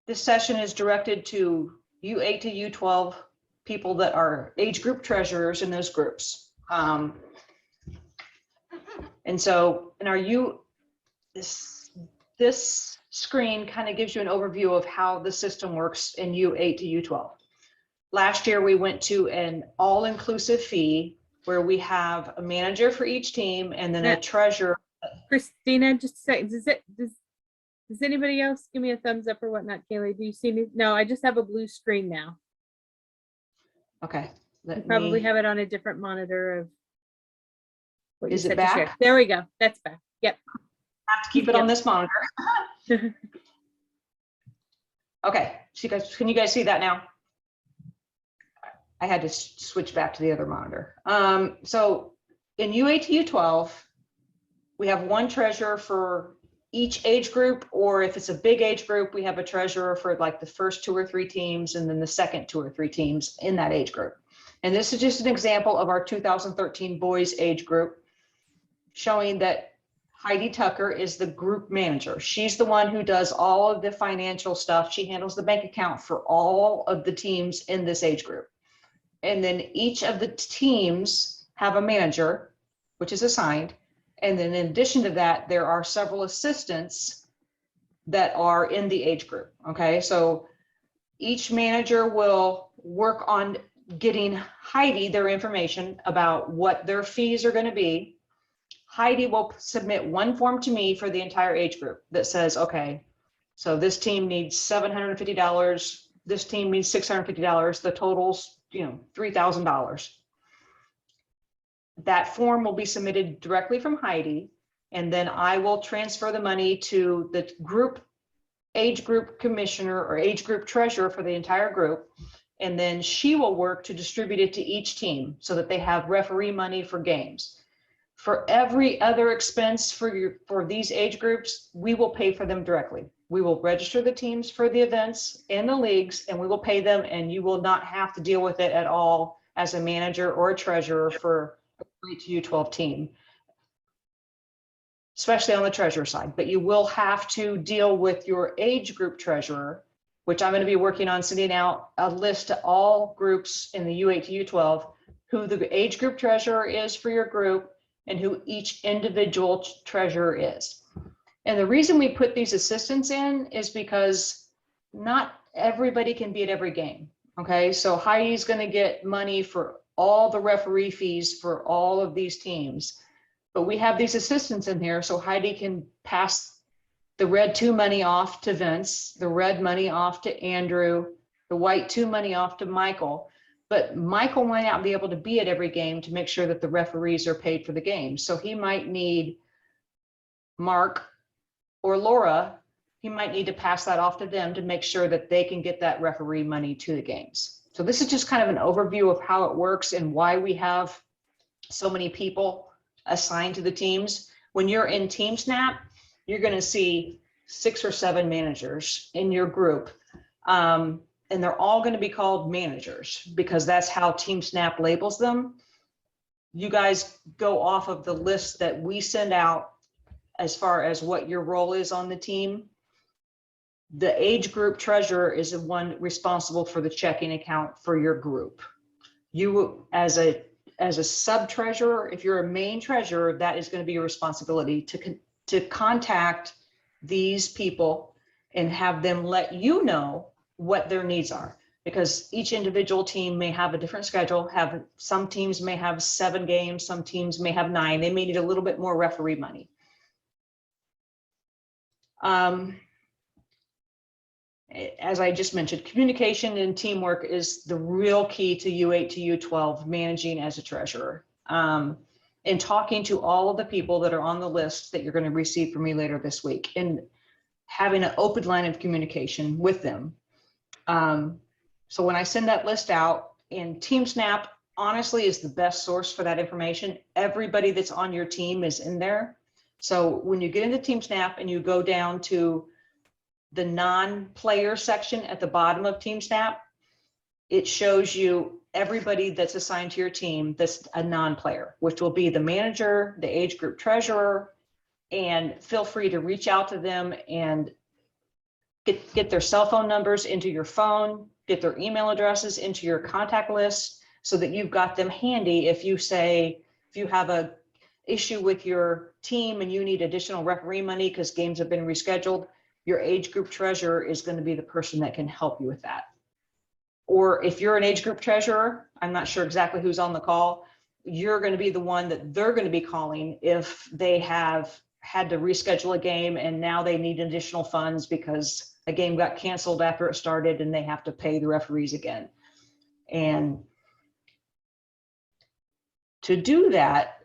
This session is directed to U8 to U12 people that are age group treasurers in those groups. And so in our this screen kind of gives you an overview of how the system works in U8 to U12. Last year, we went to an all-inclusive fee where we have a manager for each team and then a treasurer. Christina, just a second. Does anybody else give me a thumbs up or whatnot? Kaylee, do you see me? No, I just have a blue screen now. Okay. You probably have it on a different monitor of what you Is it said to share. back? There we go. That's back. Yep. I have to keep it on this monitor. Okay. So you guys, can you guys see that now? I had to switch back to the other monitor. So in U8 to U12, we have one treasurer for each age group, or if it's a big age group, we have a treasurer for like the first 2 or 3 teams and then the second 2 or 3 teams in that age group. And this is just an example of our 2013 boys age group, showing that Heidi Tucker is the group manager. She's the one who does all of the financial stuff. She handles the bank account for all of the teams in this age group. And then each of the teams have a manager, which is assigned. And then in addition to that, there are several assistants that are in the age group. Okay, so each manager will work on getting Heidi their information about what their fees are going to be. Heidi will submit one form to me for the entire age group that says, okay, so this team needs $750. This team needs $650. The total's, $3,000. That form will be submitted directly from Heidi, and then I will transfer the money to the age group commissioner or age group treasurer for the entire group. And then she will work to distribute it to each team so that they have referee money for games. For every other expense for these age groups, we will pay for them directly. We will register the teams for the events and the leagues, and we will pay them, and you will not have to deal with it at all as a manager or a treasurer for a U12 team, especially on the treasurer side. But you will have to deal with your age group treasurer, which I'm going to be working on sending out a list to all groups in the U8 to U12, who the age group treasurer is for your group and who each individual treasurer is. And the reason we put these assistants in is because not everybody can be at every game. Okay, so Heidi's going to get money for all the referee fees for all of these teams, but we have these assistants in here so Heidi can pass the red 2 money off to Vince, the red money off to Andrew, the white 2 money off to Michael. But Michael might not be able to be at every game to make sure that the referees are paid for the game. So he might need Mark or Laura, he might need to pass that off to them to make sure that they can get that referee money to the games. So this is just kind of an overview of how it works and why we have so many people assigned to the teams. When you're in TeamSnap, you're going to see 6 or 7 managers in your group. And they're all going to be called managers because that's how TeamSnap labels them. You guys go off of the list that we send out as far as what your role is on the team. The age group treasurer is the one responsible for the checking account for your group. You as a sub treasurer, if you're a main treasurer, that is going to be your responsibility to contact these people and have them let you know what their needs are, because each individual team may have a different schedule. Some teams may have 7 games, some teams may have 9. They may need a little bit more referee money. As I just mentioned, communication and teamwork is the real key to U8 to U12 managing as a treasurer. And talking to all of the people that are on the list that you're going to receive from me later this week and having an open line of communication with them. So when I send that list out, and TeamSnap honestly is the best source for that information. Everybody that's on your team is in there. So when you get into TeamSnap and you go down to the non-player section at the bottom of TeamSnap, it shows you everybody that's assigned to your team that's a non-player, which will be the manager, the age group treasurer, and feel free to reach out to them and get their cell phone numbers into your phone, get their email addresses into your contact list so that you've got them handy. If you have a issue with your team and you need additional referee money because games have been rescheduled, your age group treasurer is going to be the person that can help you with that. Or if you're an age group treasurer, I'm not sure exactly who's on the call, you're going to be the one that they're going to be calling if they have had to reschedule a game and now they need additional funds because a game got canceled after it started and they have to pay the referees again. And to do that,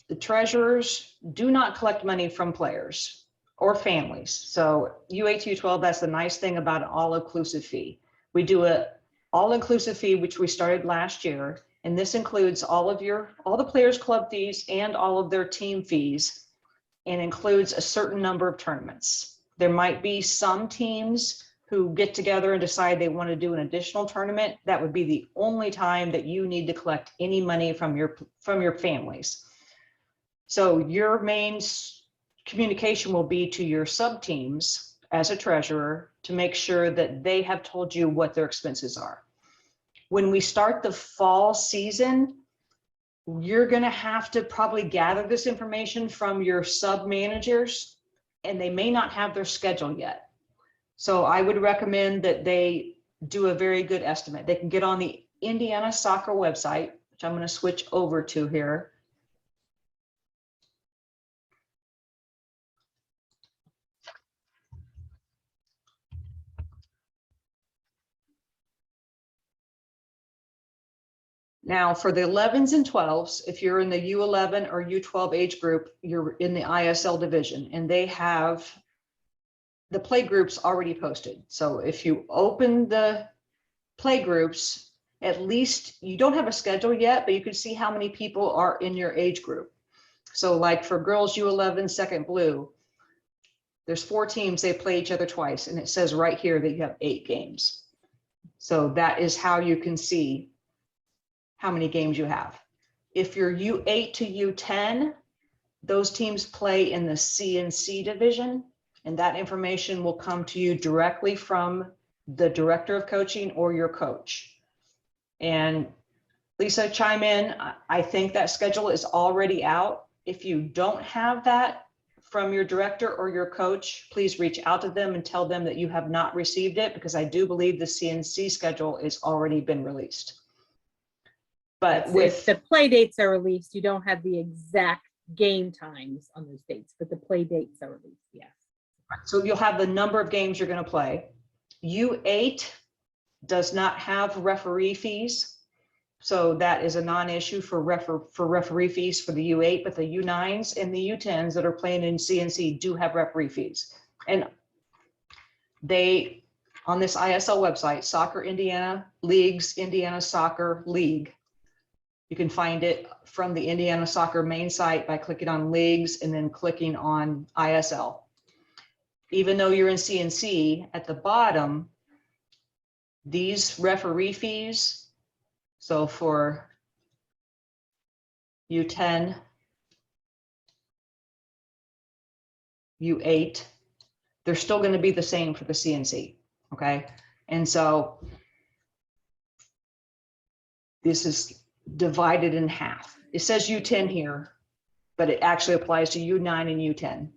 the treasurers do not collect money from players or families. So U8 U12, that's the nice thing about an all-inclusive fee. We do a all-inclusive fee, which we started last year, and this includes all the players' club fees and all of their team fees, and includes a certain number of tournaments. There might be some teams who get together and decide they want to do an additional tournament. That would be the only time that you need to collect any money from your families. So your main communication will be to your sub teams as a treasurer to make sure that they have told you what their expenses are. When we start the fall season, you're going to have to probably gather this information from your sub managers, and they may not have their schedule yet. So I would recommend that they do a very good estimate. They can get on the Indiana Soccer website, which I'm going to switch over to here. Now for the 11s and 12s, if you're in the U11 or U12 age group, you're in the ISL division and they have the play groups already posted. So if you open the play groups, at least you don't have a schedule yet, but you can see how many people are in your age group. So like for girls U11 second blue, there's 4 teams, they play each other twice. And it says right here that you have 8 games. So that is how you can see how many games you have. If you're U8 to U10, those teams play in the CNC division, and that information will come to you directly from the director of coaching or your coach. And Lisa, chime in. I think that schedule is already out. If you don't have that from your director or your coach, please reach out to them and tell them that you have not received it, because I do believe the CNC schedule has already been released. But if the play dates are released, you don't have the exact game times on those dates, but the play dates are released, yes. So you'll have the number of games you're going to play. U8 does not have referee fees, so that is a non-issue for referee fees for the U8, but the U9s and the U10s that are playing in CNC do have referee fees. And they, on this ISL website, Soccer Indiana Leagues, Indiana Soccer League, you can find it from the Indiana Soccer main site by clicking on Leagues and then clicking on ISL. Even though you're in CNC, at the bottom, these referee fees, so for U10, U8, they're still going to be the same for the CNC, okay? And so this is divided in half. It says U10 here, but it actually applies to U9 and U10.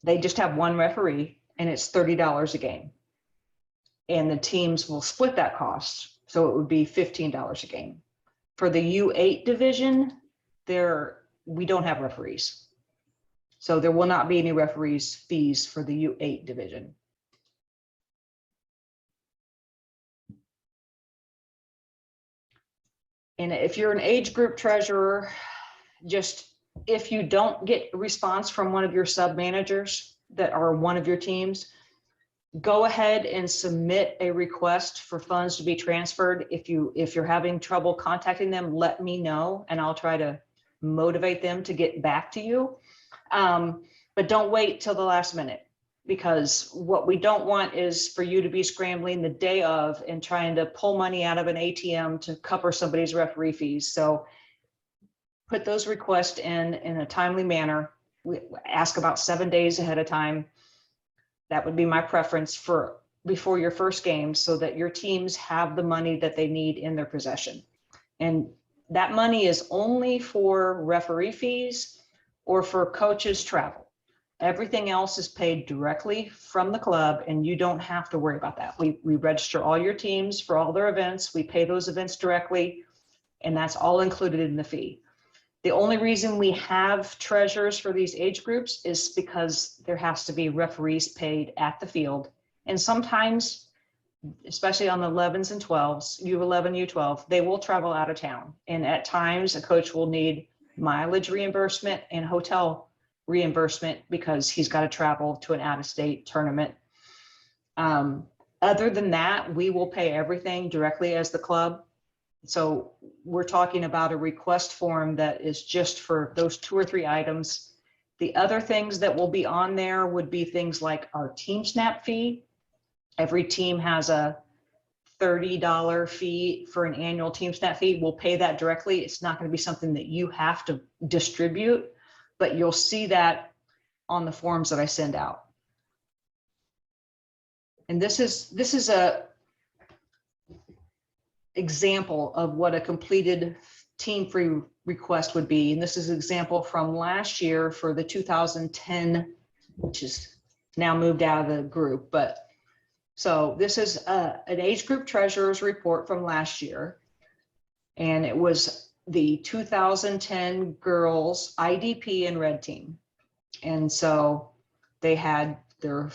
They just have one referee and it's $30 a game. And the teams will split that cost. So it would be $15 a game. For the U8 division, we don't have referees. So there will not be any referees fees for the U8 division. And if you're an age group treasurer, if you don't get a response from one of your sub managers that are one of your teams, go ahead and submit a request for funds to be transferred. If you're having trouble contacting them, let me know and I'll try to motivate them to get back to you. But don't wait till the last minute, because what we don't want is for you to be scrambling the day of and trying to pull money out of an ATM to cover somebody's referee fees. So put those requests in a timely manner. We ask about 7 days ahead of time. That would be my preference for before your first game so that your teams have the money that they need in their possession. And that money is only for referee fees or for coaches' travel. Everything else is paid directly from the club, and you don't have to worry about that. We register all your teams for all their events. We pay those events directly, and that's all included in the fee. The only reason we have treasurers for these age groups is because there has to be referees paid at the field. And sometimes, especially on the 11s and 12s, U11, U12, they will travel out of town. And at times a coach will need mileage reimbursement and hotel reimbursement because he's got to travel to an out-of-state tournament. Other than that, we will pay everything directly as the club. So we're talking about a request form that is just for those 2 or 3 items. The other things that will be on there would be things like our team snap fee. Every team has a $30 fee for an annual team snap fee. We'll pay that directly. It's not going to be something that you have to distribute, but you'll see that on the forms that I send out. And this is a example of what a completed team free request would be. And this is an example from last year for the 2010, which is now moved out of the group. But so this is an age group treasurer's report from last year. And it was the 2010 girls IDP and red team. And so they had their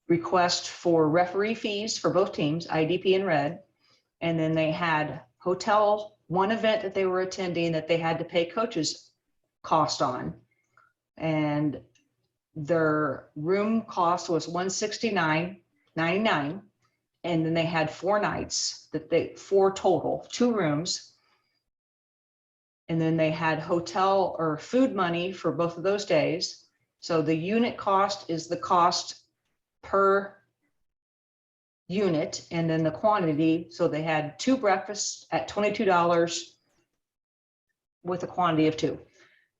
request for referee fees for both teams, IDP and red. And then they had hotel, one event that they were attending that they had to pay coaches cost on. And their room cost was $169.99. And then they had 4 nights that 4 total, 2 rooms. And then they had hotel or food money for both of those days. So the unit cost is the cost per unit, and then the quantity. So they had 2 breakfasts at $22 with a quantity of 2.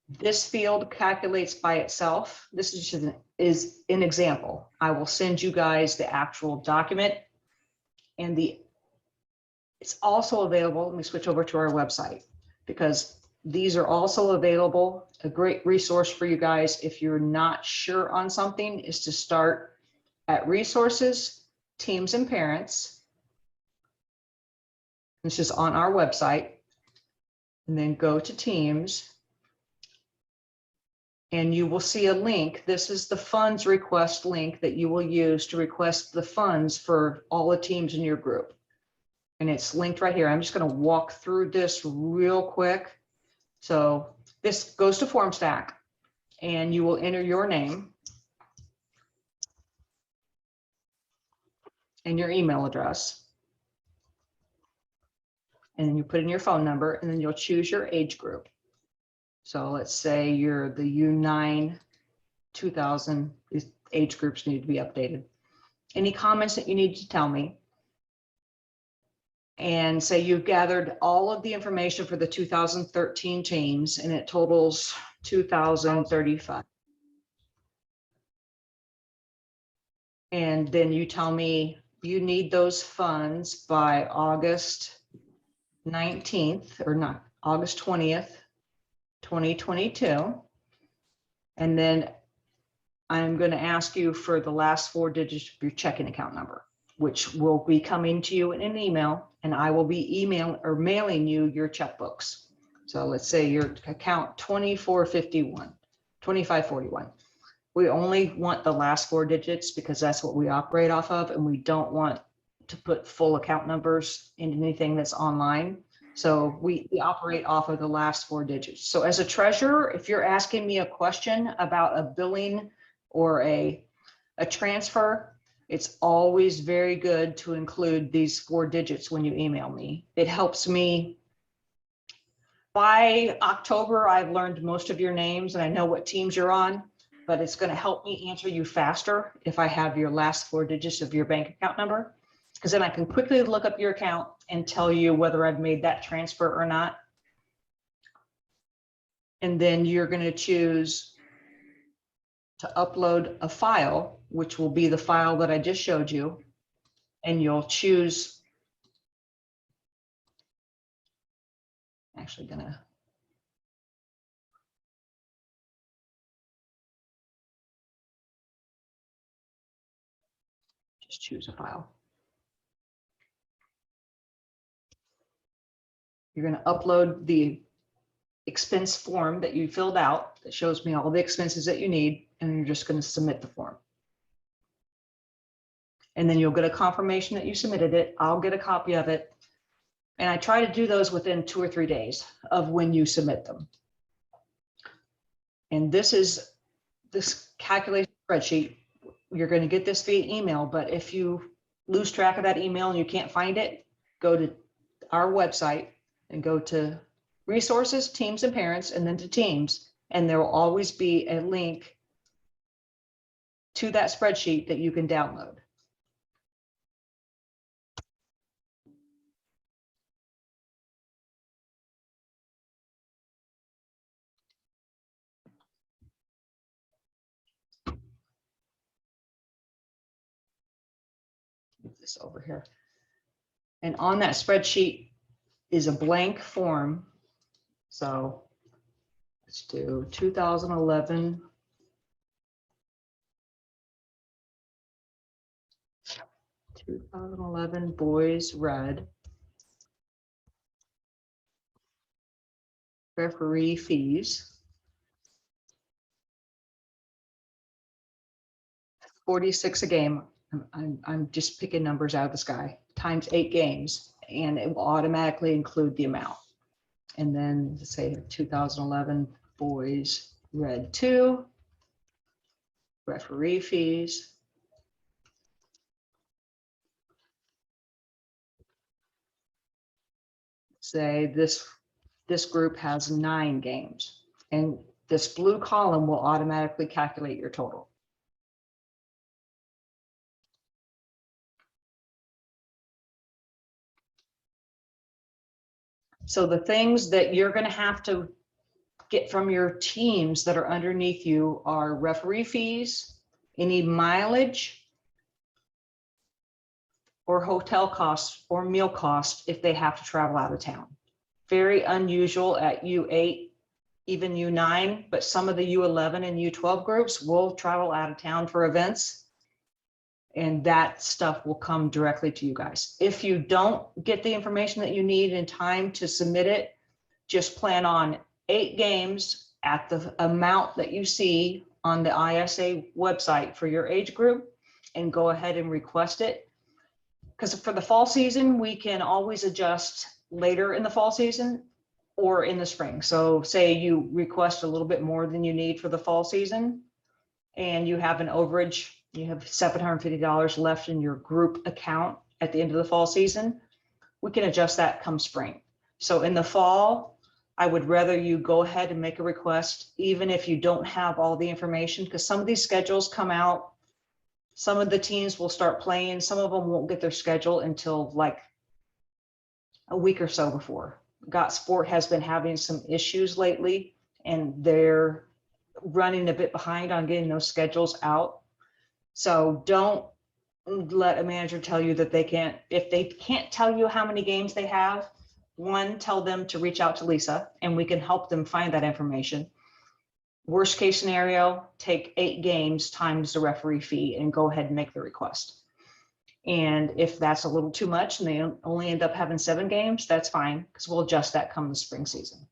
This field calculates by itself. This is an example. I will send you guys the actual document, and it's also available. Let me switch over to our website, because these are also available. A great resource for you guys if you're not sure on something is to start at resources, teams and parents. This is on our website, and then go to teams, and you will see a link. This is the funds request link that you will use to request the funds for all the teams in your group. And it's linked right here. I'm just going to walk through this real quick. So this goes to FormStack, and you will enter your name and your email address. And then you put in your phone number, and then you'll choose your age group. So let's say you're the U9 2000, these age groups need to be updated. Any comments that you need to tell me? And say you've gathered all of the information for the 2013 teams, and it totals 2,035. And then you tell me you need those funds by August 19th, or not, August 20th, 2022. And then I'm going to ask you for the last 4 digits of your checking account number, which will be coming to you in an email, and I will be mailing you your checkbooks. So let's say your account 2541. We only want the last 4 digits because that's what we operate off of, and we don't want to put full account numbers in anything that's online. So we operate off of the last 4 digits. So as a treasurer, if you're asking me a question about a billing or a transfer, it's always very good to include these 4 digits when you email me. It helps me. By October, I've learned most of your names and I know what teams you're on, but it's going to help me answer you faster if I have your last 4 digits of your bank account number, because then I can quickly look up your account and tell you whether I've made that transfer or not. And then you're going to choose to upload a file, which will be the file that I just showed you. and you'll choose, actually gonna, just choose a file. You're going to upload the expense form that you filled out that shows me all the expenses that you need, and you're just going to submit the form. And then you'll get a confirmation that you submitted it. I'll get a copy of it. And I try to do those within 2 or 3 days of when you submit them. And this calculation spreadsheet. You're going to get this via email, but if you lose track of that email and you can't find it, go to our website and go to resources, teams and parents, and then to teams. And there will always be a link to that spreadsheet that you can download. Move this over here. And on that spreadsheet is a blank form. So let's do 2011. Boys red. Referee fees. 46 a game. I'm just picking numbers out of the sky, times 8 games, and it will automatically include the amount. And then let's say 2011 boys red 2, referee fees. Say this group has 9 games, and this blue column will automatically calculate your total. So the things that you're going to have to get from your teams that are underneath you are referee fees, any mileage, or hotel costs or meal costs if they have to travel out of town. Very unusual at U8, even U9, but some of the U11 and U12 groups will travel out of town for events. And that stuff will come directly to you guys. If you don't get the information that you need in time to submit it, just plan on 8 games at the amount that you see on the ISA website for your age group, and go ahead and request it. Because for the fall season, we can always adjust later in the fall season or in the spring. So say you request a little bit more than you need for the fall season, and you have an overage, you have $750 left in your group account at the end of the fall season, we can adjust that come spring. So in the fall, I would rather you go ahead and make a request, even if you don't have all the information, because some of these schedules come out. Some of the teams will start playing, some of them won't get their schedule until like a week or so before. Got Sport has been having some issues lately, and they're running a bit behind on getting those schedules out. So don't let a manager tell you that they can't, if they can't tell you how many games they have, one, tell them to reach out to Lisa and we can help them find that information. Worst case scenario, take 8 games times the referee fee and go ahead and make the request. And if that's a little too much and they only end up having 7 games, that's fine, because we'll adjust that come the spring season.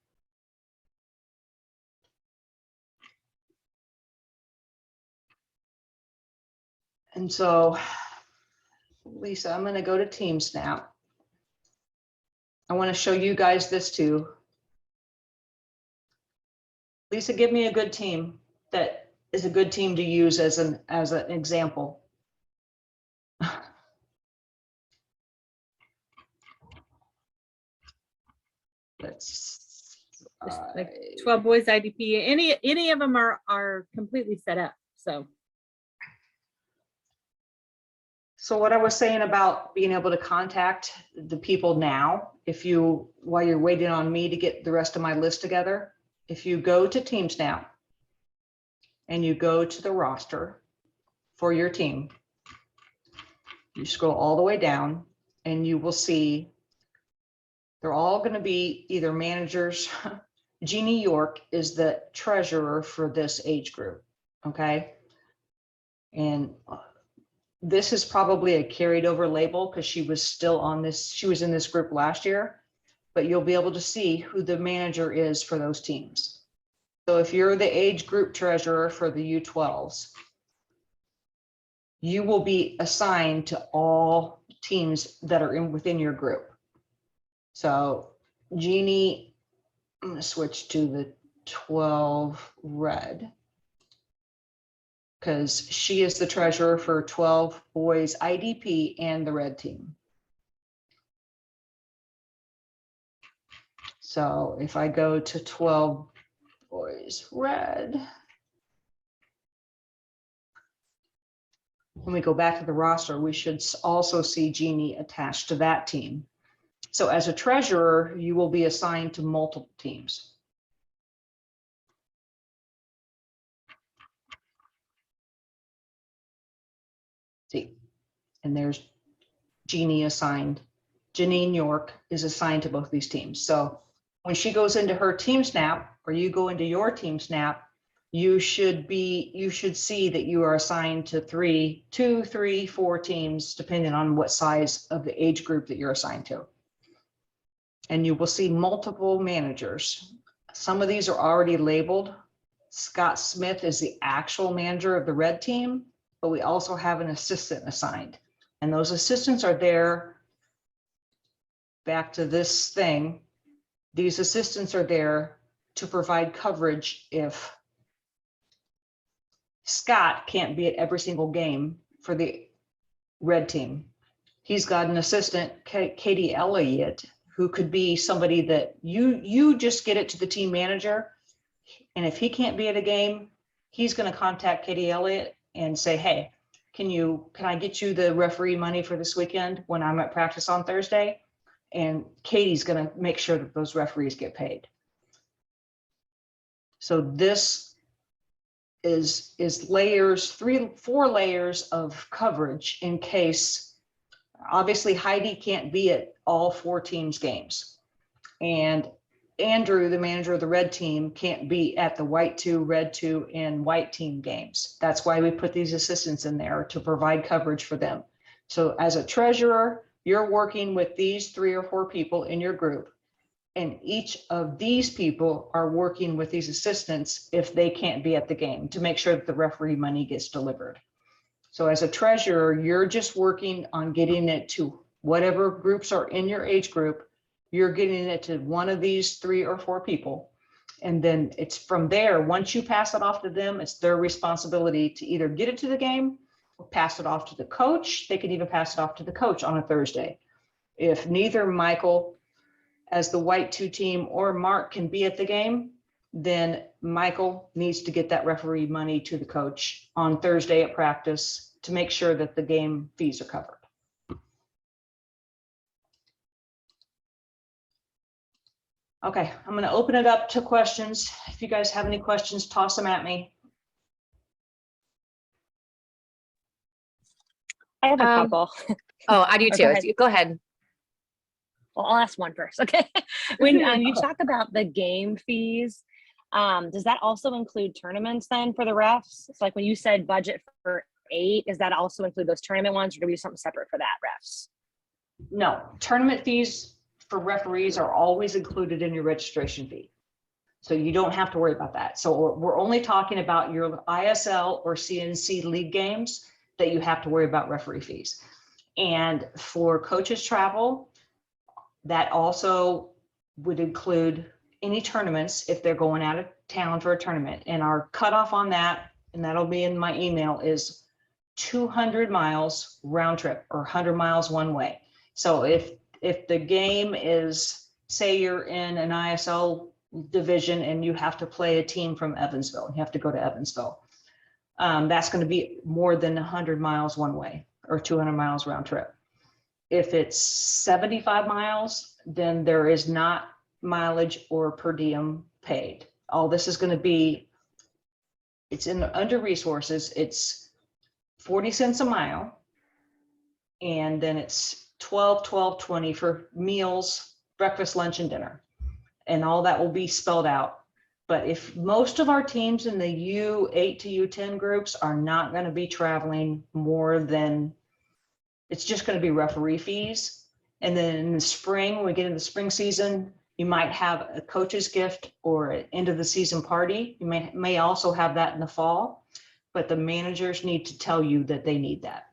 And so, Lisa, I'm going to go to TeamSnap. I want to show you guys this too. Lisa, give me a good team that is a good team to use as an example. Let's Like 12 boys IDP. Any of them are completely set up. So what I was saying about being able to contact the people now, while you're waiting on me to get the rest of my list together, if you go to TeamSnap and you go to the roster for your team, You scroll all the way down and you will see they're all going to be either managers. Jeannie York is the treasurer for this age group. Okay. And this is probably a carried over label because she was still on this. She was in this group last year, but you'll be able to see who the manager is for those teams. So if you're the age group treasurer for the U12s, you will be assigned to all teams that are within your group. So Jeannie, I'm going to switch to the 12 red because she is the treasurer for 12 boys IDP and the red team. So if I go to 12 boys red, when we go back to the roster, we should also see Jeannie attached to that team. So as a treasurer, you will be assigned to multiple teams. See, and there's Jeannie assigned. Janine York is assigned to both these teams. So when she goes into her team snap, or you go into your team snap, you should see that you are assigned to 2, 3, 4 teams, depending on what size of the age group that you're assigned to. And you will see multiple managers. Some of these are already labeled. Scott Smith is the actual manager of the red team, but we also have an assistant assigned. And those assistants are there. Back to this thing, these assistants are there to provide coverage if Scott can't be at every single game for the red team. He's got an assistant, Katie Elliott, who could be somebody that you just get it to the team manager. And if he can't be at a game, he's going to contact Katie Elliott and say, hey, can I get you the referee money for this weekend when I'm at practice on Thursday? And Katie's going to make sure that those referees get paid. So this is layers, 4 layers of coverage in case, obviously Heidi can't be at all 4 teams' games. And Andrew, the manager of the red team, can't be at the white 2, red 2, and white team games. That's why we put these assistants in there to provide coverage for them. So as a treasurer, you're working with these 3 or 4 people in your group, and each of these people are working with these assistants if they can't be at the game to make sure that the referee money gets delivered. So as a treasurer, you're just working on getting it to whatever groups are in your age group. You're getting it to one of these 3 or 4 people. And then it's from there, once you pass it off to them, it's their responsibility to either get it to the game or pass it off to the coach. They can even pass it off to the coach on a Thursday. If neither Michael as the white 2 team or Mark can be at the game, then Michael needs to get that referee money to the coach on Thursday at practice to make sure that the game fees are covered. Okay, I'm going to open it up to questions. If you guys have any questions, toss them at me. I have a couple. Oh, I do too. Okay. Go ahead. Well, I'll ask one first. Okay. When you Okay. talk about the game fees, does that also include tournaments then for the refs? It's like when you said budget for 8, does that also include those tournament ones, or do we do something separate for that, refs? No, tournament fees for referees are always included in your registration fee. So you don't have to worry about that. So we're only talking about your ISL or CNC league games that you have to worry about referee fees. And for coaches travel, that also would include any tournaments if they're going out of town for a tournament. And our cutoff on that, and that'll be in my email, is 200 miles round trip or 100 miles one way. So if the game is, say you're in an ISL division and you have to play a team from Evansville, you have to go to Evansville, that's going to be more than 100 miles one way or 200 miles round trip. If it's 75 miles, then there is not mileage or per diem paid. All this is going to be, it's in under resources, it's 40 cents a mile. And then it's 12, 12, 20 for meals, breakfast, lunch, and dinner. And all that will be spelled out. But if most of our teams in the U8 to U10 groups are not going to be traveling more than, it's just going to be referee fees. And then in the spring, when we get into the spring season, you might have a coach's gift or an end of the season party. You may also have that in the fall, but the managers need to tell you that they need that.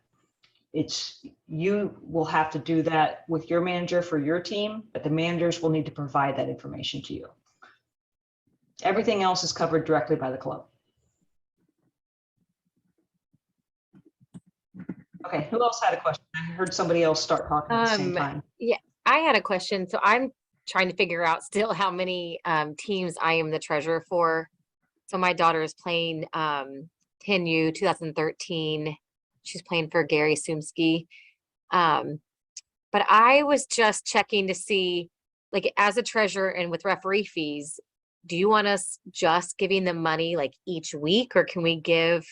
You will have to do that with your manager for your team, but the managers will need to provide that information to you. Everything else is covered directly by the club. Okay, who else had a question? I heard somebody else start talking at the same time. Yeah, I had a question. So I'm trying to figure out still how many teams I am the treasurer for. So my daughter is playing 10U 2013. She's playing for Gary Sumsky. But I was just checking to see, like, as a treasurer and with referee fees, do you want us just giving them money like each week, or can we give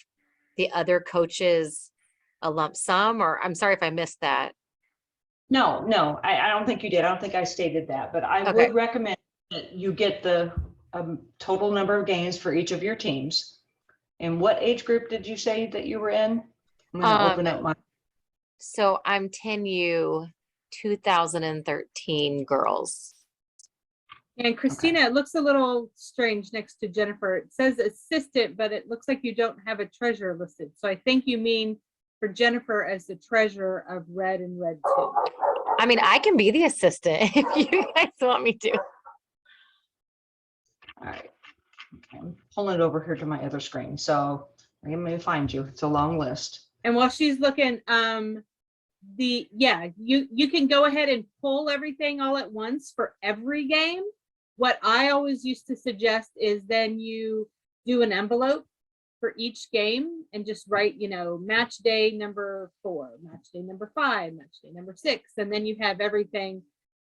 the other coaches a lump sum? Or I'm sorry if I missed that. No, I don't think you did. I don't think I stated that, but I Okay. would recommend that you get the total number of games for each of your teams. And what age group did you say that you were in? I'm going to open up my. So I'm 10U 2013 girls. And Christina, it looks a little strange next to Jennifer. It says assistant, but it looks like you don't have a treasurer listed. So I think you mean for Jennifer as the treasurer of Red and Red 2. I mean, I can be the assistant if you guys want me to. All right. I'm pulling it over here to my other screen. So let me find you. It's a long list. And while she's looking, you can go ahead and pull everything all at once for every game. What I always used to suggest is then you do an envelope for each game and just write, match day number 4, match day number 5, match day number 6, and then you have everything.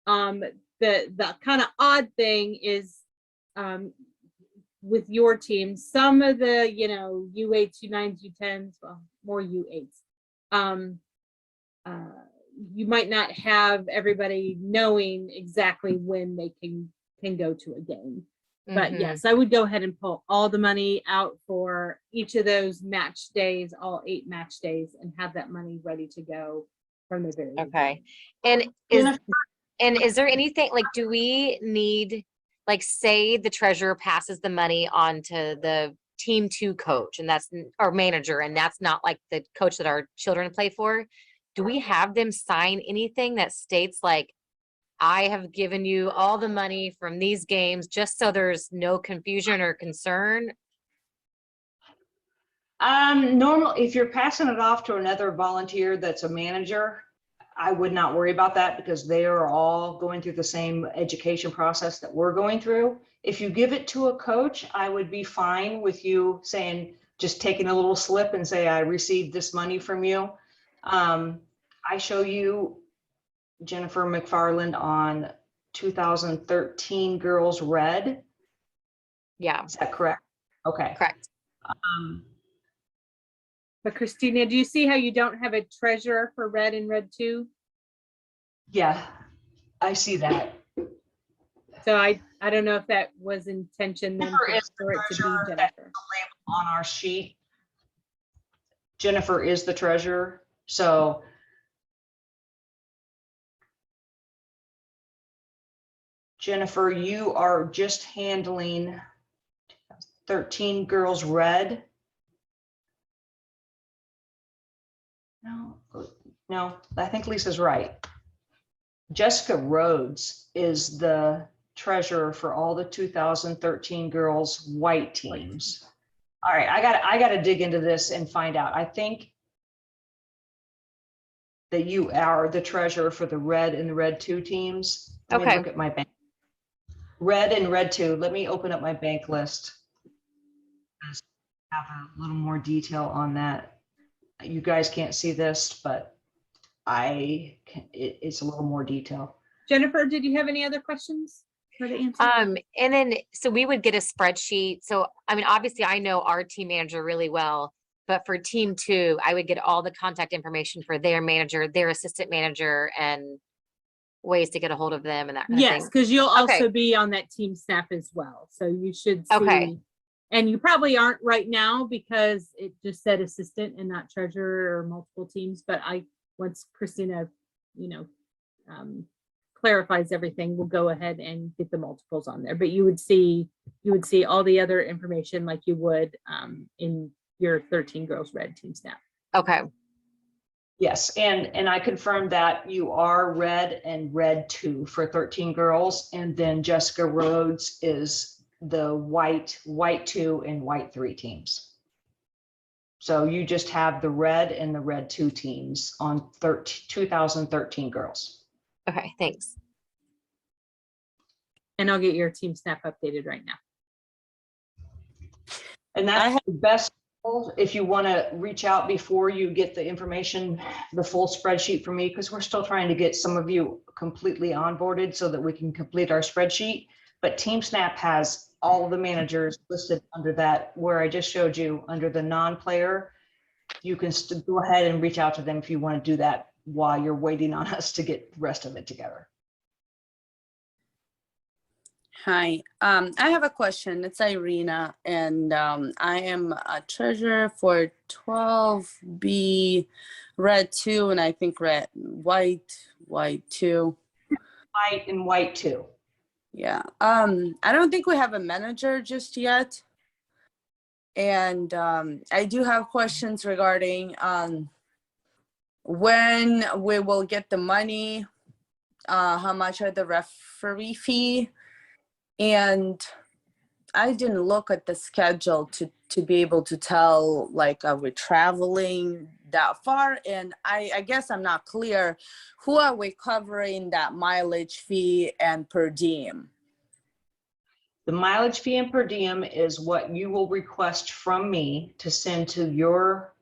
The kind of odd thing is with your team, some of the U8s, U9s, U10s, well, more U8s. You might not have everybody knowing exactly when they can go to a game. But yes, I would go ahead and pull all the money out for each of those match days, all 8 match days, and have that money ready to go from the very Okay. beginning. And is there anything, like, do we need, like, say the treasurer passes the money on to the team 2 coach, and that's our manager, and that's not like the coach that our children play for? Do we have them sign anything that states, like, I have given you all the money from these games, just so there's no confusion or concern? Normally, if you're passing it off to another volunteer that's a manager, I would not worry about that because they are all going through the same education process that we're going through. If you give it to a coach, I would be fine with you saying, just taking a little slip and say, I received this money from you. I show you Jennifer McFarland on 2013 Girls Red. Yeah. Is that correct? Okay. Correct. But Christina, do you see how you don't have a treasurer for Red and Red 2? Yeah, I see that. So I don't know if that was intention then for it to be Jennifer. On our sheet, Jennifer is the treasurer. So Jennifer, you are just handling 13 Girls Red. No, I think Lisa's right. Jessica Rhodes is the treasurer for all the 2013 girls white teams. All right, I got to dig into this and find out. I think that you are the treasurer for the Red and the Red 2 teams. Let me look at my bank. Red and Red 2. Let me open up my bank list. Have a little more detail on that. You guys can't see this, but it's a little more detail. Jennifer, did you have any other questions for the answer? And then, so we would get a spreadsheet. So, I mean, obviously I know our team manager really well, but for team 2, I would get all the contact information for their manager, their assistant manager, and ways to get a hold of them and that kind of Yes, thing. because you'll Okay. also be on that team snap as well. So you should see. Okay. And you probably aren't right now because it just said assistant and not treasurer or multiple teams. But once Christina, clarifies everything, we'll go ahead and get the multiples on there. But you would see all the other information like you would in your 13 Girls Red Team Snap. Okay. Yes, and I confirmed that you are red and red 2 for 13 girls, and then Jessica Rhodes is the white 2 and white 3 teams. So you just have the red and the red 2 teams on 2013 girls. Okay, thanks. And I'll get your Team Snap updated right now. And that's the best, if you want to reach out before you get the information, the full spreadsheet from me, because we're still trying to get some of you completely onboarded so that we can complete our spreadsheet. But Team Snap has all of the managers listed under that, where I just showed you under the non-player. You can go ahead and reach out to them if you want to do that while you're waiting on us to get the rest of it together. Hi, I have a question. It's Irina, and I am a treasurer for 12B red 2, and I think white 2. White and white 2. Yeah. I don't think we have a manager just yet. And I do have questions regarding when we will get the money, how much are the referee fee, and I didn't look at the schedule to be able to tell, like, are we traveling that far? And I guess I'm not clear, who are we covering that mileage fee and per diem? The mileage fee and per diem is what you will request from me to send to your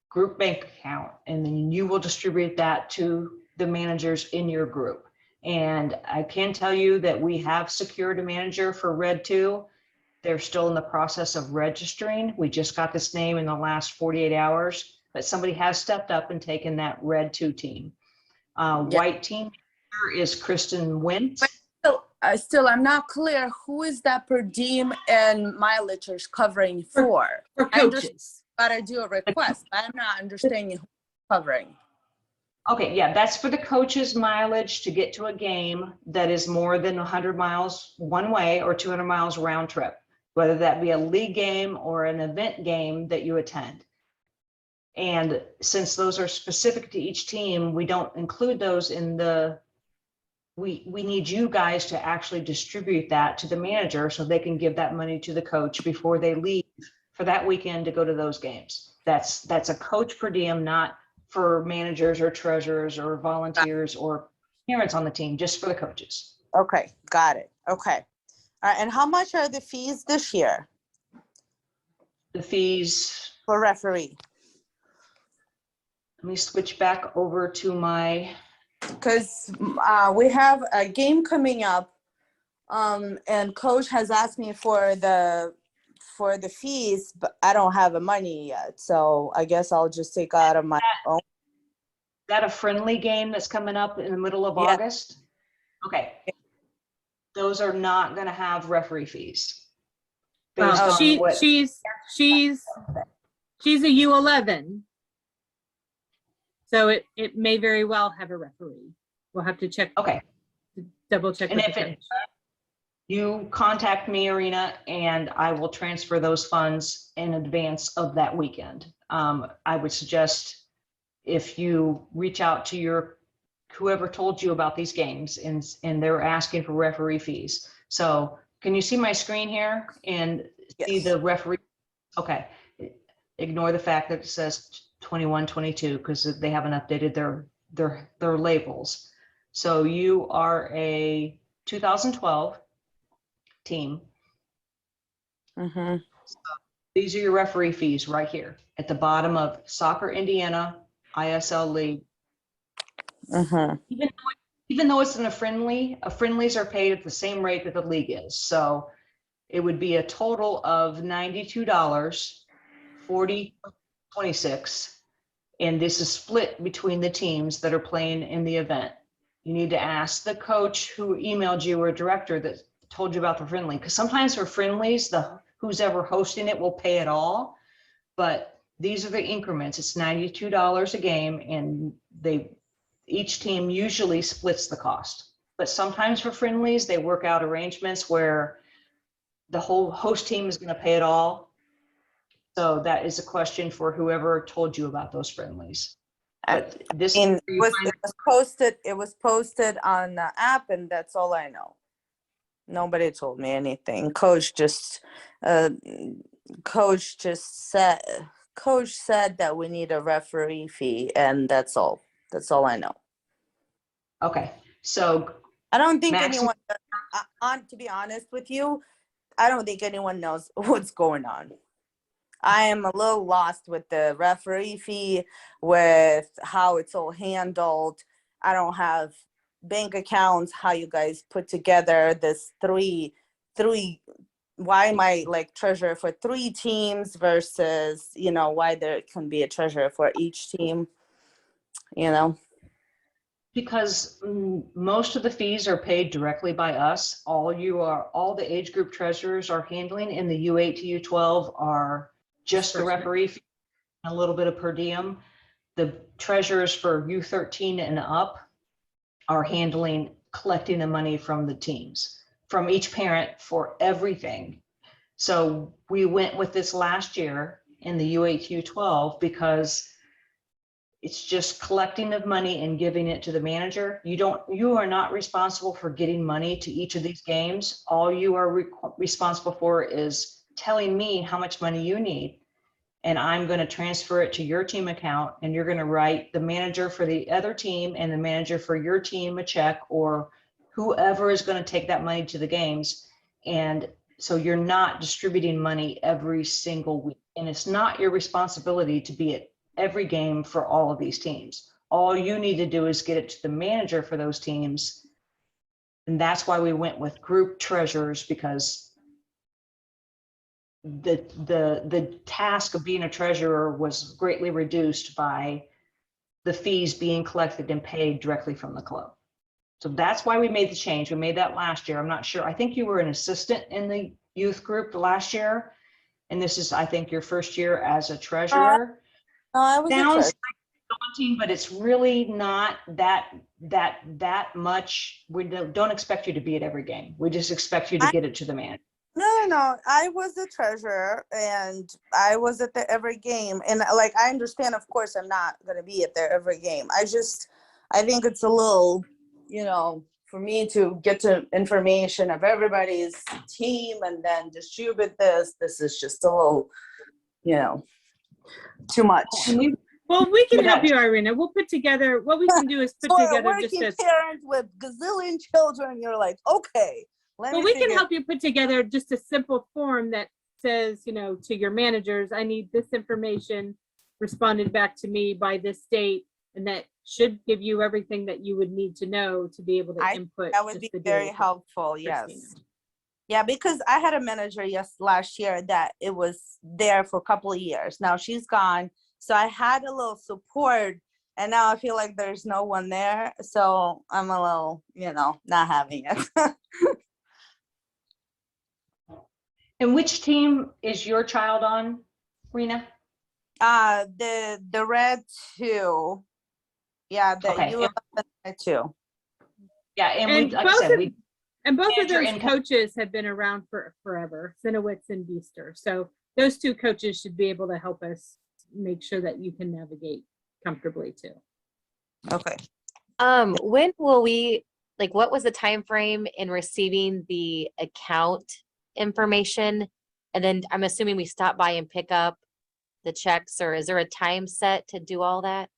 group bank account, and then you will distribute that to the managers in your group. And I can tell you that we have secured a manager for Red 2. They're still in the process of registering. We just got this name in the last 48 hours, but somebody has stepped up and taken that Red 2 team. White team is Kristen Wentz. Still, I'm not clear, who is that per diem and mileage is covering for? For coaches. Gotta do a request. I'm not understanding who covering. Okay, yeah, that's for the coach's mileage to get to a game that is more than 100 miles one way or 200 miles round trip, whether that be a league game or an event game that you attend. And since those are specific to each team, we don't include those in the, we need you guys to actually distribute that to the manager so they can give that money to the coach before they leave for that weekend to go to those games. That's a coach per diem, not for managers or treasurers or volunteers or parents on the team, just for the coaches. Okay, got it. Okay. All right, and how much are the fees this year The fees, for referee? let me switch back over to my, Because we have a game coming up, and coach has asked me for the fees, but I don't have the money yet. So I guess I'll just take out of my own. is that a friendly game that's coming up in the middle of Yeah. August? Okay. Those are not going to have referee fees. Based on what- She's a U11. So it may very well have a referee. We'll have to check. Okay. Double check. And with if the it, coach. you contact me, Arena, and I will transfer those funds in advance of that weekend. I would suggest if you reach out to your, whoever told you about these games and they're asking for referee fees. So can you see my screen here and see Yes. the referee? Okay. Ignore the fact that it says 21, 22, because they haven't updated their labels. So you are a 2012 team. Mm-hmm. These are your referee fees right here at the bottom of Soccer Indiana ISL League. Mm-hmm. Even though it's in a friendlies are paid at the same rate that the league is. So it would be a total of $92, 40 26, and this is split between the teams that are playing in the event. You need to ask the coach who emailed you or director that told you about the friendly, because sometimes for friendlies, who's ever hosting it will pay it all, but these are the increments. It's $92 a game, and each team usually splits the cost. But sometimes for friendlies, they work out arrangements where the whole host team is going to pay it all. So that is a question for whoever told you about those friendlies. But this And it was posted on the app, and that's all I know. Nobody told me anything. Coach said that we need a referee fee, and that's all. That's all I know. okay. So I don't think Maximum- anyone, to be honest with you, I don't think anyone knows what's going on. I am a little lost with the referee fee, with how it's all handled. I don't have bank accounts, how you guys put together this three, why am I like treasurer for 3 teams versus, why there can be a treasurer for each team, because most of the fees are paid directly by us. All the age group treasurers are handling in the U8 to U12 are just the referee fee, a little bit of per diem. The treasurers for U13 and up are collecting the money from the teams, from each parent for everything. So we went with this last year in the U8 to U12 because it's just collecting of money and giving it to the manager. You are not responsible for getting money to each of these games. All you are responsible for is telling me how much money you need. And I'm going to transfer it to your team account, and you're going to write the manager for the other team and the manager for your team a check, or whoever is going to take that money to the games. And so you're not distributing money every single week. And it's not your responsibility to be at every game for all of these teams. All you need to do is get it to the manager for those teams. And that's why we went with group treasurers, because the task of being a treasurer was greatly reduced by the fees being collected and paid directly from the club. So that's why we made the change. We made that last year. I'm not sure. I think you were an assistant in the youth group last year. And this is, I think, your first year as a treasurer. No, I was Sounds like daunting, but it's really not that much. We don't expect you to be at every game. We just expect you to get it to the manager. No. I was the treasurer, and I was at every game. And I understand, of course, I'm not going to be at every game. I think it's a little, for me to get to information of everybody's team and then distribute this is just a little, too much. Well, we can help you, Irina. We'll put together, what we can do is put For a together just working a, parent with gazillion children, you're like, okay. well, we can help you put together just a simple form that says, to your managers, I need this information responded back to me by this date. And that should give you everything that you would need to know to be able to input. That would be very helpful. Yes. Yeah, because I had a manager last year that it was there for a couple of years. Now she's gone. So I had a little support, and now I feel like there's no one there. So I'm a little, not having it. And which team is your child on, Rena? The red 2. Yeah, the Okay. U11 2. Yeah, and And like I said, both of manager those and- coaches have been around for forever, Sinowitz and Beaster. So those 2 coaches should be able to help us make sure that you can navigate comfortably too. Okay. When will we, what was the time frame in receiving the account information? And then I'm assuming we stop by and pick up the checks, or is there a time set to do all that?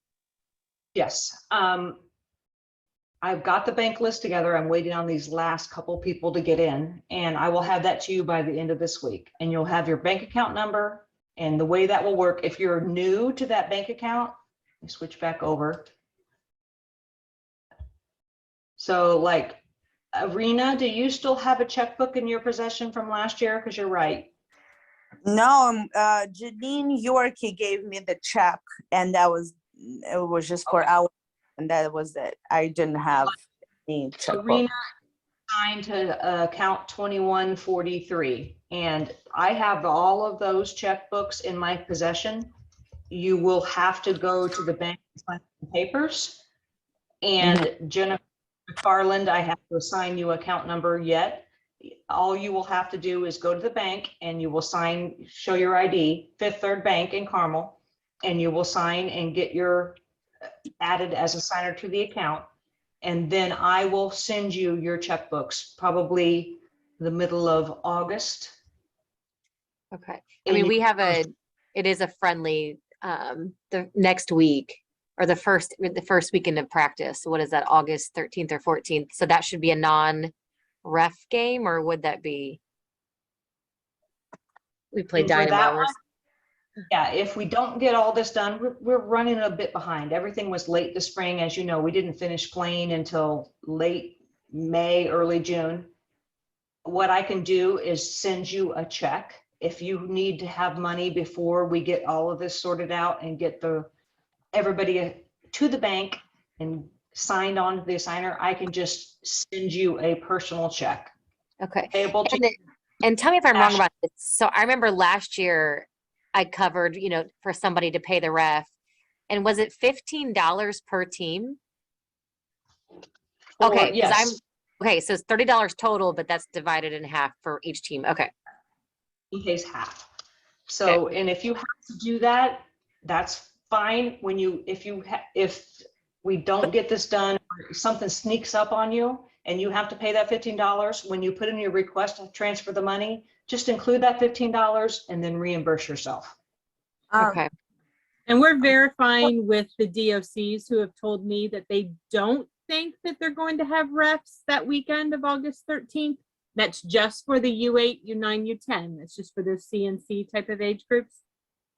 Yes. I've got the bank list together. I'm waiting on these last couple people to get in, and I will have that to you by the end of this week. And you'll have your bank account number, and the way that will work. If you're new to that bank account, let me switch back over. So Arena, do you still have a checkbook in your possession from last year? Because you're right. No, Janine Yorkie gave me the check, and it was just for hours, and that was it. I didn't have any checkbook. Serena signed to account 2143, and I have all of those checkbooks in my possession. You will have to go to the bank and sign the papers. And Jennifer Farland, I have to assign you account number yet. All you will have to do is go to the bank and you will sign, show your ID, Fifth Third Bank in Carmel, and you will sign and get your added as a signer to the account. And then I will send you your checkbooks, probably the middle of August. Okay. I And mean, you- we have it is a friendly, the next week or the first weekend of practice. What is that, August 13th or 14th? So that should be a non-ref game, or would that be? We play And for that Dynamo. one, yeah, if we don't get all this done, we're running a bit behind. Everything was late this spring. As you know, we didn't finish playing until late May, early June. What I can do is send you a check. If you need to have money before we get all of this sorted out and get everybody to the bank and signed on to the assigner, I can just send you a personal check. Okay. Payable to And tell me if I'm wrong Ash- about this. So I remember last year I covered, for somebody to pay the ref. And was it $15 per team? for- Okay, because yes. okay, so it's $30 total, but that's divided in half for each team. Okay. He pays half. So, and if you have to do that, that's fine. If we don't get this done, or something sneaks up on you and you have to pay that $15, when you put in your request to transfer the money, just include that $15 and then reimburse yourself. Okay. And we're verifying with the DOCs who have told me that they don't think that they're going to have refs that weekend of August 13th. That's just for the U8, U9, U10. That's just for those CNC type of age groups.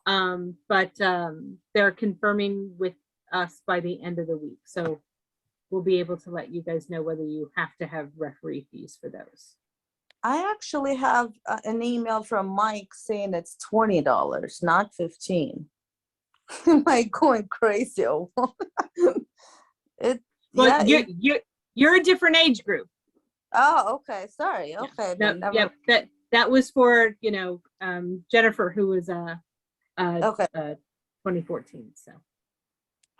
But they're confirming with us by the end of the week. So we'll be able to let you guys know whether you have to have referee fees for those. I actually have an email from Mike saying it's $20, not 15. Am I going crazy? But Yeah. you're a different age group. Oh, okay. Sorry. Okay. No, then never- yep, that was for Jennifer, who was Okay. 2014. So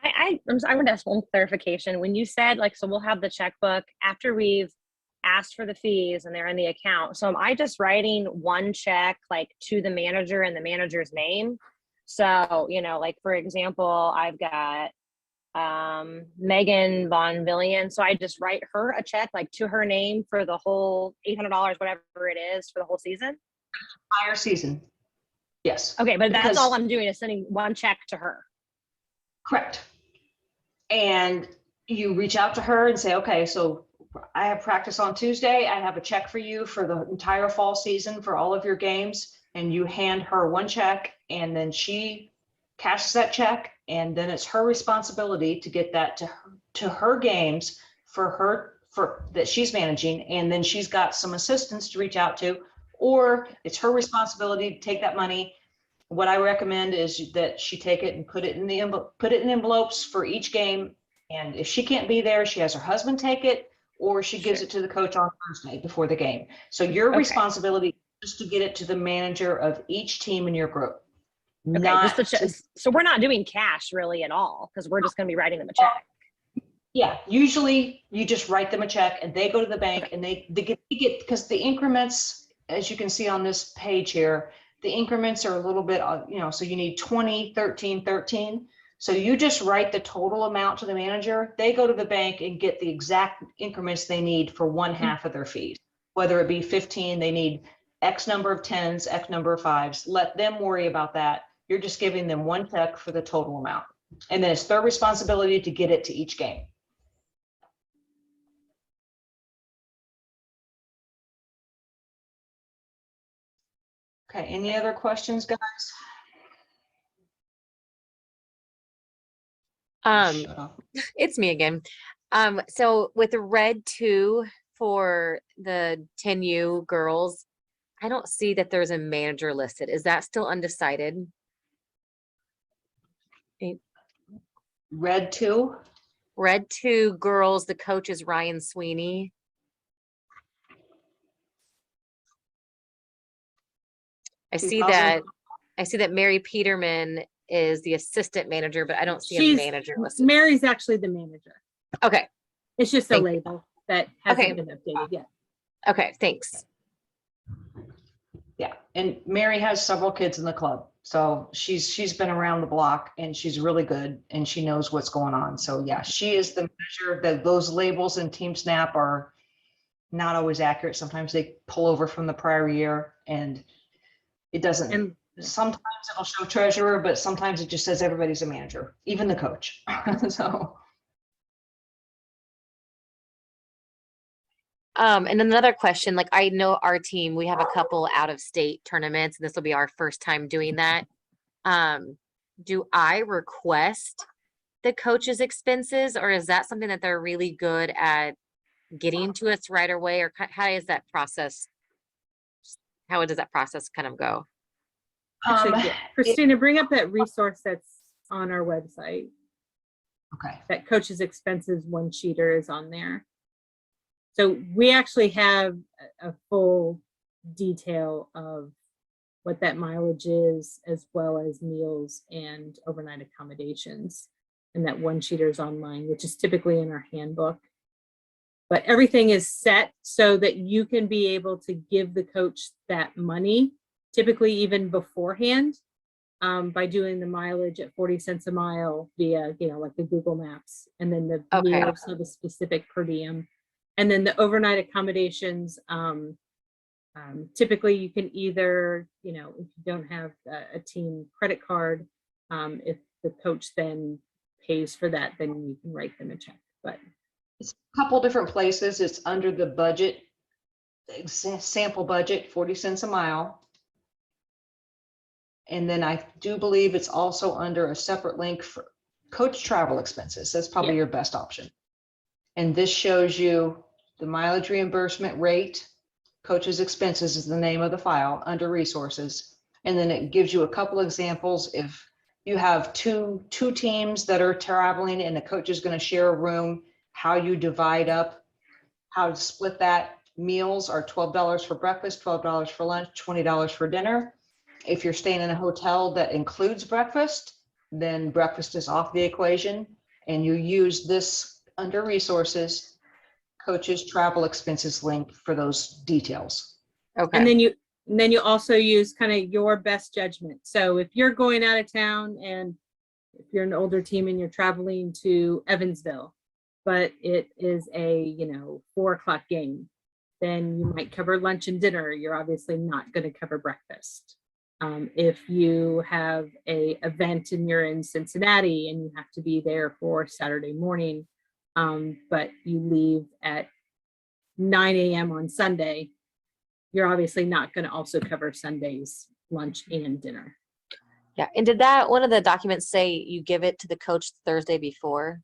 I want to ask one clarification. When you said so we'll have the checkbook after we've asked for the fees and they're in the account. So am I just writing one check to the manager in the manager's name? So, for example, I've got Megan Von Villian. So I just write her a check to her name for the whole $800, whatever it is for the whole season. Entire season. Yes. Okay, but that's Because- all I'm doing is sending one check to her. Correct. And you reach out to her and say, okay, so I have practice on Tuesday. I have a check for you for the entire fall season for all of your games. And you hand her one check and then she cashes that check. And then it's her responsibility to get that to her games for that she's managing. And then she's got some assistants to reach out to, or it's her responsibility to take that money. What I recommend is that she take it and put it in envelopes for each game. And if she can't be there, she has her husband take it, or she gives it to the coach on Thursday before the game. So your responsibility is to get it to the manager of each team in your group. Okay, so we're not doing cash really at all because we're just going to be writing them a check. Yeah, usually you just write them a check and they go to the bank and they get, because the increments, as you can see on this page here, the increments are a little bit, so you need 20, 13, 13. So you just write the total amount to the manager. They go to the bank and get the exact increments they need for one half of their fees. Whether it be 15, they need X number of 10s, X number of 5s. Let them worry about that. You're just giving them one check for the total amount. And then it's their responsibility to get it to each game. Okay, any other questions, guys? Shut up. It's me again. So with the red 2 for the 10U girls, I don't see that there's a manager listed. Is that still undecided? Red 2. Red 2 girls, the coach is Ryan Sweeney. I see 2000. that Mary Peterman is the assistant manager, but I don't see a She's manager listed. Mary's actually the manager. Okay, It's just a Thank you. label that hasn't Okay. been updated yet. okay, thanks. Yeah, and Mary has several kids in the club, so she's been around the block and she's really good and she knows what's going on. So yeah, she is the measure. That those labels in Team Snap are not always accurate. Sometimes they pull over from the prior year and it doesn't. And Sometimes it'll show treasurer, but sometimes it just says everybody's a manager, even the coach. So And then another question, like I know our team, we have a couple out of state tournaments, and this will be our first time doing that. Do I request the coach's expenses, or is that something that they're really good at getting to us right away, or how is that process? How does that process kind of go? actually, yeah. Christina, bring up that resource that's on our website. okay. That coach's expenses one sheeter is on there. So we actually have a full detail of what that mileage is, as well as meals and overnight accommodations. And that one sheeter is online, which is typically in our handbook. But everything is set so that you can be able to give the coach that money, typically even beforehand, by doing the mileage at 40 cents a mile via, like the Google Maps, and then the Okay. meals of a specific per diem. And then the overnight accommodations, typically you can either, if you don't have a team credit card, if the coach then pays for that, then you can write them a check. But It's a couple different places. It's under the budget, sample budget, 40 cents a mile. And then I do believe it's also under a separate link for coach travel expenses. That's probably your best option. And this shows you the mileage reimbursement rate. Coach's expenses is the name of the file under resources. And then it gives you a couple examples. If you have two teams that are traveling and the coach is going to share a room, how you divide up, how to split that. Meals are $12 for breakfast, $12 for lunch, $20 for dinner. If you're staying in a hotel that includes breakfast, then breakfast is off the equation, and you use this under resources, coaches travel expenses link for those details. Okay. and then you also use kind of your best judgment. So if you're going out of town and if you're an older team and you're traveling to Evansville, but it is a 4:00 game, then you might cover lunch and dinner. You're obviously not going to cover breakfast. If you have a event and you're in Cincinnati and you have to be there for Saturday morning, but you leave at 9 a.m. on Sunday, you're obviously not going to also cover Sunday's lunch and dinner. Yeah. And did one of the documents say you give it to the coach Thursday before?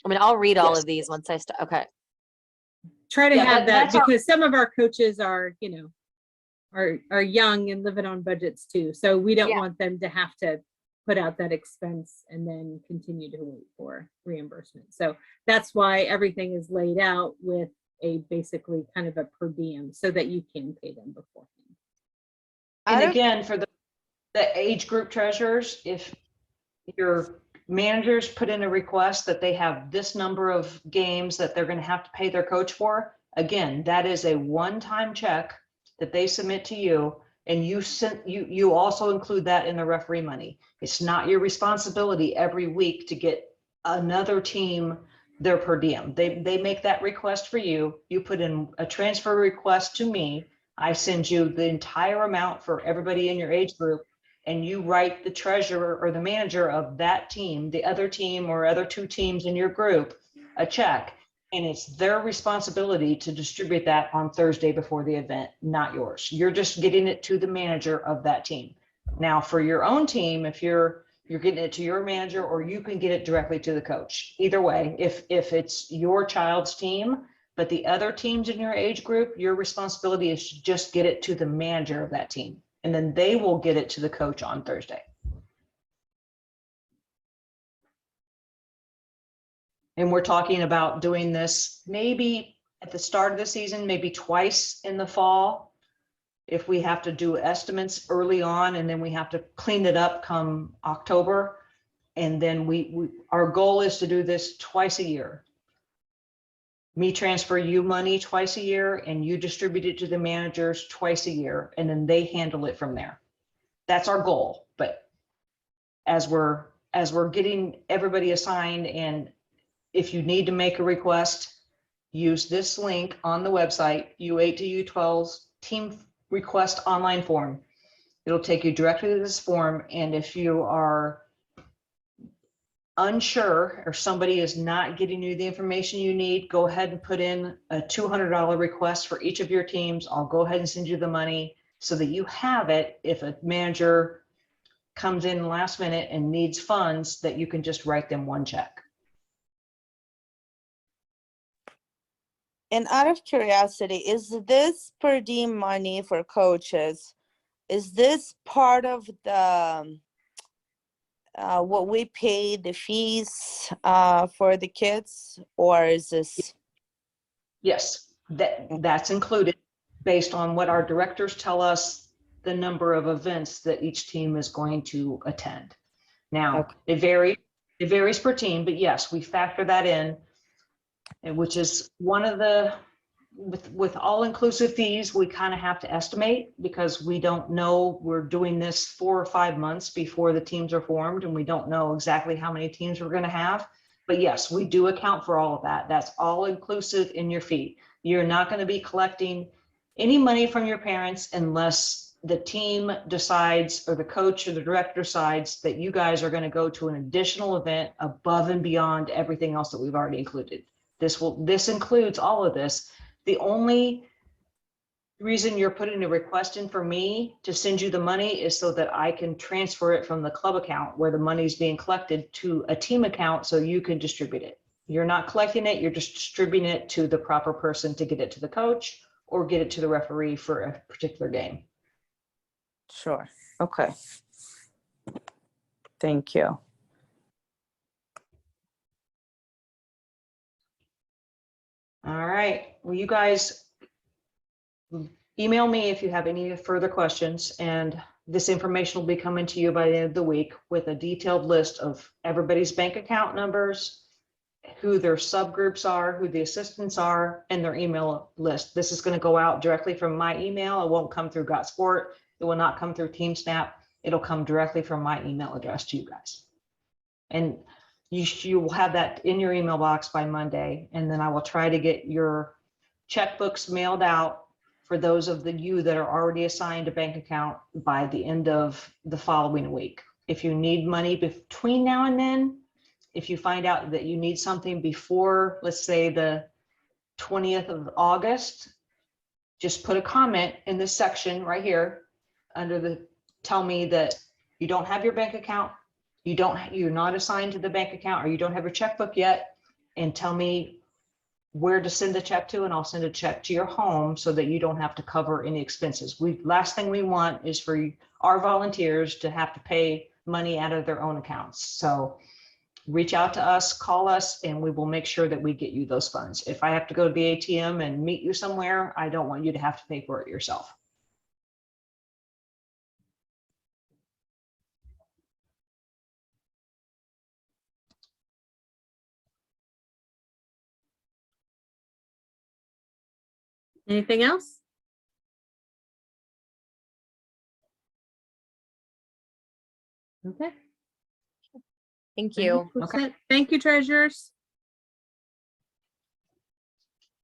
I mean, I'll read all Yes. of these once I start. Okay. Try to Yeah, have that that's our- because some of our coaches are, are young and living on budgets too. So we don't Yeah. want them to have to put out that expense and then continue to wait for reimbursement. So that's why everything is laid out with a basically kind of a per diem so that you can pay them beforehand. And again, for the age group treasurers, if your managers put in a request that they have this number of games that they're going to have to pay their coach for, again, that is a one-time check that they submit to you, and you also include that in the referee money. It's not your responsibility every week to get another team their per diem. They make that request for you. You put in a transfer request to me. I send you the entire amount for everybody in your age group, and you write the treasurer or the manager of that team, the other team or other two teams in your group, a check. And it's their responsibility to distribute that on Thursday before the event, not yours. You're just getting it to the manager of that team. Now, for your own team, if you're getting it to your manager, or you can get it directly to the coach. Either way, if it's your child's team, But the other teams in your age group, your responsibility is to just get it to the manager of that team. And then they will get it to the coach on Thursday. And we're talking about doing this maybe at the start of the season, maybe twice in the fall. If we have to do estimates early on and then we have to clean it up come October. And then our goal is to do this twice a year. Me transfer you money twice a year and you distribute it to the managers twice a year, and then they handle it from there. That's our goal. But as we're getting everybody assigned, and if you need to make a request, use this link on the website, U8 to U12's team request online form. It'll take you directly to this form. And if you are unsure or somebody is not getting you the information you need, go ahead and put in a $200 request for each of your teams. I'll go ahead and send you the money so that you have it. If a manager comes in last minute and needs funds, that you can just write them one check. And out of curiosity, is this per diem money for coaches? Is this part of the what we pay the fees for the kids, or is this? Yes, that's included based on what our directors tell us the number of events that each team is going to attend. Now, it varies per team, but yes, we factor that in, and which is one of the, with all-inclusive fees, we kind of have to estimate because we don't know. We're doing this 4 or 5 months before the teams are formed, and we don't know exactly how many teams we're going to have. But yes, we do account for all of that. That's all inclusive in your fee. You're not going to be collecting any money from your parents unless the team decides, or the coach or the director decides, that you guys are going to go to an additional event above and beyond everything else that we've already included. This includes all of this. The only reason you're putting a request in for me to send you the money is so that I can transfer it from the club account where the money is being collected to a team account so you can distribute it. You're not collecting it, you're just distributing it to the proper person to get it to the coach or get it to the referee for a particular game. Sure. Okay. Thank you. All right. Well, you guys email me if you have any further questions, and this information will be coming to you by the end of the week with a detailed list of everybody's bank account numbers, who their subgroups are, who the assistants are, and their email list. This is going to go out directly from my email. It won't come through GotSport. It will not come through TeamSnap. It'll come directly from my email address to you guys. And you will have that in your email box by Monday. And then I will try to get your checkbooks mailed out for those of you that are already assigned a bank account by the end of the following week. If you need money between now and then, if you find out that you need something before, let's say the 20th of August, just put a comment in this section right here under the, tell me that you don't have your bank account, you're not assigned to the bank account, or you don't have your checkbook yet, and tell me where to send the check to, and I'll send a check to your home so that you don't have to cover any expenses. Last thing we want is for our volunteers to have to pay money out of their own accounts. So reach out to us, call us, and we will make sure that we get you those funds. If I have to go to the ATM and meet you somewhere, I don't want you to have to pay for it yourself. Anything else? Okay. Thank you. Okay. Thank you, treasurers.